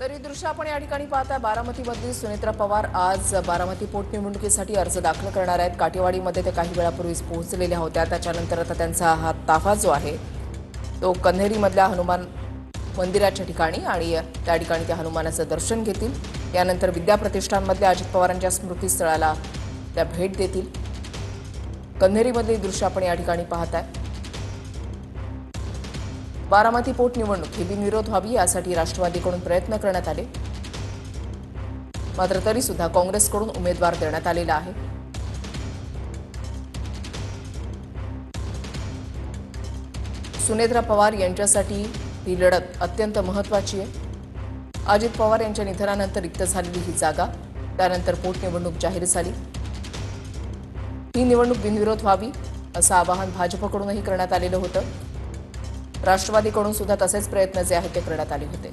तर ही दृश्य आपण या ठिकाणी पाहताय बारामतीमधील सुनेत्रा पवार आज बारामती पोटनिवडणुकीसाठी अर्ज दाखल करणार आहेत। काटेवाडीमध्ये ते काही वेळापूर्वीच पोहोचलेल्या होत्या। त्याच्यानंतर आता त्यांचा हा ताफा जो आहे तो कन्हेरीमधल्या हनुमान मंदिराच्या ठिकाणी आणि त्या ठिकाणी त्या हनुमानाचं दर्शन घेतील। यानंतर विद्याप्रतिष्ठानमधल्या अजित पवारांच्या स्मृतीस्थळाला त्या भेट देतील। कन्हेरीमधले दृश्य आपण या ठिकाणी पाहताय। बारामती पोटनिवडणूक ही बिनविरोध व्हावी यासाठी राष्ट्रवादीकडून प्रयत्न करण्यात आले, मात्र तरी सुद्धा काँग्रेसकडून उमेदवार देण्यात आलेला आहे। सुनेत्रा पवार यांच्यासाठी ही लढत अत्यंत महत्त्वाची आहे। अजित पवार यांच्या निधनानंतर रिक्त झालेली ही जागा त्यानंतर पोटनिवडणूक जाहीर झाली। ही निवडणूक बिनविरोध व्हावी असं आवाहन भाजपकडूनही करण्यात आलेलं होतं। राष्ट्रवादीकडून सुद्धा तसेच प्रयत्न जे आहेत ते करण्यात आले होते।